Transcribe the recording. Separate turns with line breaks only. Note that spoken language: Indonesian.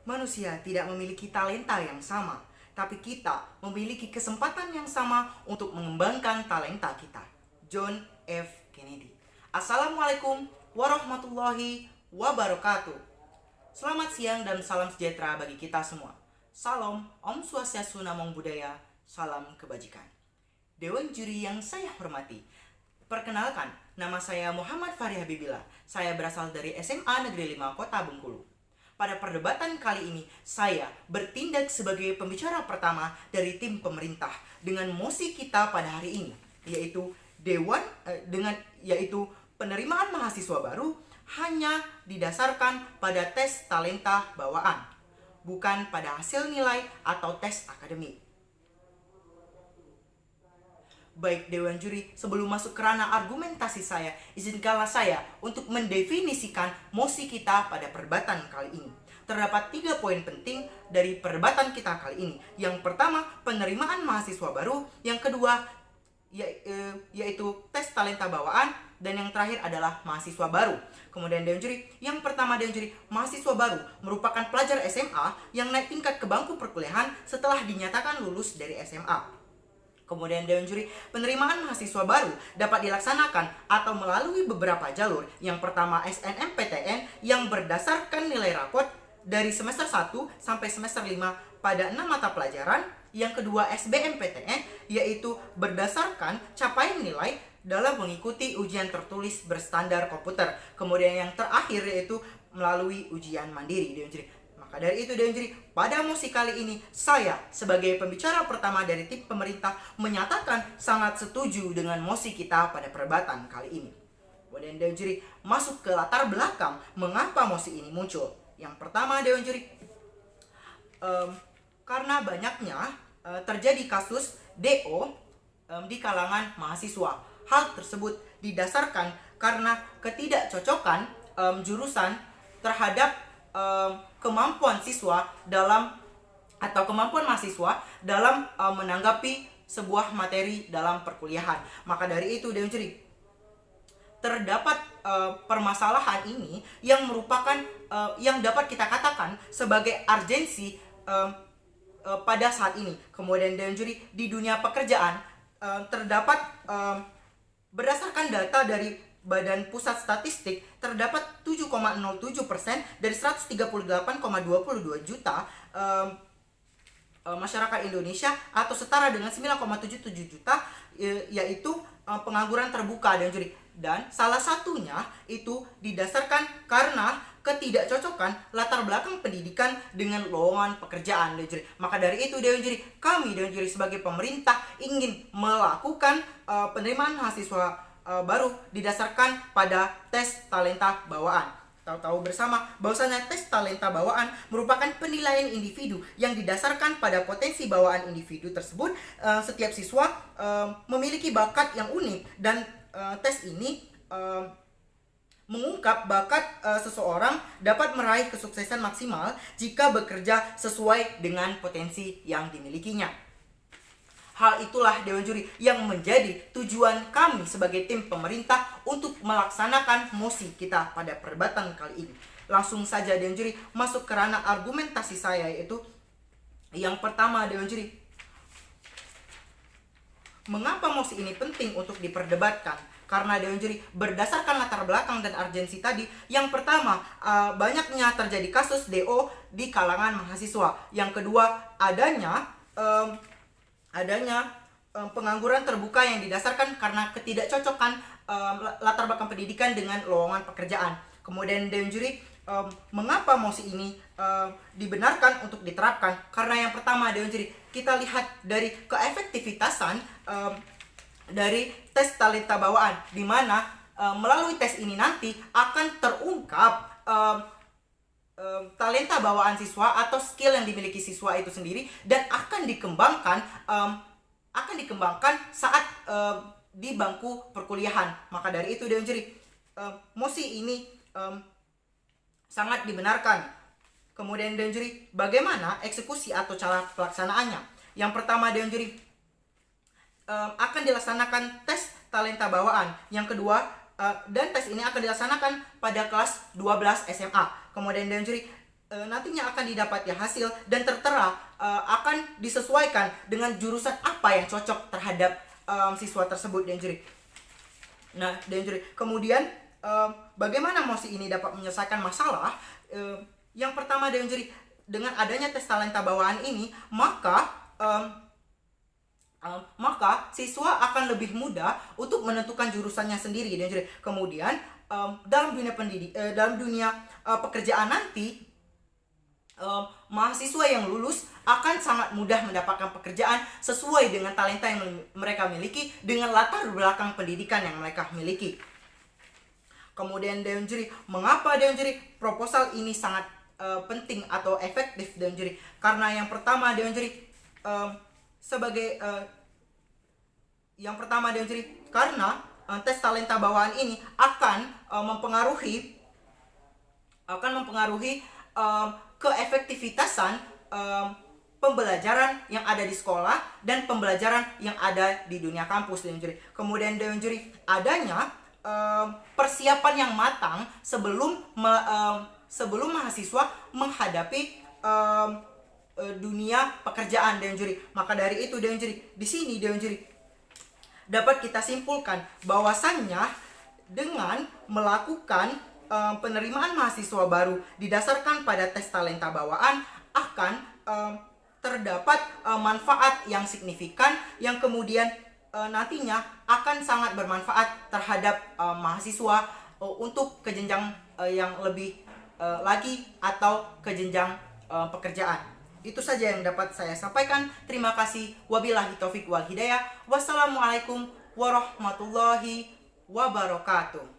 Manusia tidak memiliki talenta yang sama, tapi kita memiliki kesempatan yang sama untuk mengembangkan talenta kita. John F. Kennedy. Assalamualaikum warahmatullahi wabarakatuh. Selamat siang dan salam sejahtera bagi kita semua. Salam, Om Swastiastu, Namo Buddhaya, salam kebajikan. Dewan juri yang saya hormati, perkenalkan, nama saya Muhammad Fahri Habibillah. Saya berasal dari SMA Negeri 5 Kota Bengkulu. Pada perdebatan kali ini, saya bertindak sebagai pembicara pertama dari tim pemerintah dengan mosi kita pada hari ini, yaitu penerimaan mahasiswa baru hanya didasarkan pada tes talenta bawaan, bukan pada hasil nilai atau tes akademik. Baik Dewan Juri, sebelum masuk ke ranah argumentasi saya, izinkanlah saya untuk mendefinisikan mosi kita pada perdebatan kali ini. Terdapat 3 poin penting dari perdebatan kita kali ini. Yang pertama, penerimaan mahasiswa baru. Yang kedua, yaitu tes talenta bawaan. Dan yang terakhir adalah mahasiswa baru. Kemudian Dewan Juri, yang pertama Dewan Juri, mahasiswa baru merupakan pelajar SMA yang naik tingkat ke bangku perkuliahan setelah dinyatakan lulus dari SMA. Kemudian Dewan Juri, penerimaan mahasiswa baru dapat dilaksanakan atau melalui beberapa jalur. Yang pertama SNMPTN yang berdasarkan nilai rapot dari semester 1 sampai semester 5 pada 6 mata pelajaran. Yang kedua SBMPTN, yaitu berdasarkan capaian nilai dalam mengikuti ujian tertulis berstandar komputer. Kemudian yang terakhir yaitu melalui ujian mandiri, Dewan Juri. Maka dari itu Dewan Juri, pada mosi kali ini saya sebagai pembicara pertama dari tim pemerintah menyatakan sangat setuju dengan mosi kita pada perdebatan kali ini. Kemudian Dewan Juri masuk ke latar belakang mengapa mosi ini muncul. Yang pertama Dewan Juri, karena banyaknya terjadi kasus DO di kalangan mahasiswa. Hal tersebut didasarkan karena ketidakcocokan jurusan terhadap kemampuan siswa kemampuan mahasiswa dalam menanggapi sebuah materi dalam perkuliahan. Maka dari itu Dewan Juri, terdapat permasalahan ini yang merupakan yang dapat kita katakan sebagai urgensi pada saat ini. Kemudian Dewan Juri, di dunia pekerjaan terdapat berdasarkan data dari Badan Pusat Statistik, terdapat 7,07% dari 138,22 juta masyarakat Indonesia atau setara dengan 9,77 juta yaitu pengangguran terbuka dan juri. Dan salah satunya itu didasarkan karena ketidakcocokan latar belakang pendidikan dengan lowongan pekerjaan, Dewan Juri. Maka dari itu Dewan Juri, kami Dewan Juri sebagai pemerintah ingin melakukan penerimaan mahasiswa baru didasarkan pada tes talenta bawaan. Tahu-tahu bersama bahwasanya tes talenta bawaan merupakan penilaian individu yang didasarkan pada potensi bawaan individu tersebut. Setiap siswa memiliki bakat yang unik dan tes ini mengungkap bakat seseorang dapat meraih kesuksesan maksimal jika bekerja sesuai dengan potensi yang dimilikinya. Hal itulah Dewan Juri yang menjadi tujuan kami sebagai tim pemerintah untuk melaksanakan mosi kita pada perdebatan kali ini. Langsung saja Dewan Juri masuk ke ranah argumentasi saya, yaitu yang pertama Dewan Juri, mengapa mosi ini penting untuk diperdebatkan? Karena Dewan Juri, berdasarkan latar belakang dan urgensi tadi, yang pertama banyaknya terjadi kasus DO di kalangan mahasiswa. Yang kedua adanya pengangguran terbuka yang didasarkan karena ketidakcocokan latar belakang pendidikan dengan lowongan pekerjaan. Kemudian Dewan Juri, mengapa mosi ini dibenarkan untuk diterapkan? Karena yang pertama Dewan Juri, kita lihat dari keefektivitasan dari tes talenta bawaan, di mana melalui tes ini nanti akan terungkap talenta bawaan siswa atau skill yang dimiliki siswa itu sendiri dan akan dikembangkan saat di bangku perkuliahan. Maka dari itu Dewan Juri, mosi ini sangat dibenarkan. Kemudian Dewan Juri, bagaimana eksekusi atau cara pelaksanaannya? Yang pertama Dewan Juri, akan dilaksanakan tes talenta bawaan. Yang kedua, dan tes ini akan dilaksanakan pada kelas 12 SMA. Kemudian Dewan Juri, nantinya akan didapat ya hasil dan tertera akan disesuaikan dengan jurusan apa yang cocok terhadap siswa tersebut dan juri. Nah, dan juri kemudian bagaimana MOSI ini dapat menyelesaikan masalah? Yang pertama dan juri, dengan adanya tes talenta bawaan ini maka siswa akan lebih mudah untuk menentukan jurusannya sendiri dan juri. Kemudian dalam dunia pekerjaan nanti mahasiswa yang lulus akan sangat mudah mendapatkan pekerjaan sesuai dengan talenta yang mereka miliki dengan latar belakang pendidikan yang mereka miliki. Kemudian Dewan Juri, mengapa Dewan Juri proposal ini sangat penting atau efektif Dewan Juri? Karena yang pertama Dewan Juri karena tes talenta bawaan ini akan mempengaruhi keefektivitasan pembelajaran yang ada di sekolah dan pembelajaran yang ada di dunia kampus Dewan Juri. Kemudian Dewan Juri, adanya persiapan yang matang sebelum mahasiswa menghadapi dunia pekerjaan Dewan Juri. Maka dari itu Dewan Juri, di sini Dewan Juri dapat kita simpulkan bahwasannya dengan melakukan penerimaan mahasiswa baru didasarkan pada tes talenta bawaan akan terdapat manfaat yang signifikan yang kemudian nantinya akan sangat bermanfaat terhadap mahasiswa untuk ke jenjang yang lebih lagi atau ke jenjang pekerjaan. Itu saja yang dapat saya sampaikan. Terima kasih. Wabillahi taufik wal hidayah. Wassalamualaikum warahmatullahi wabarakatuh.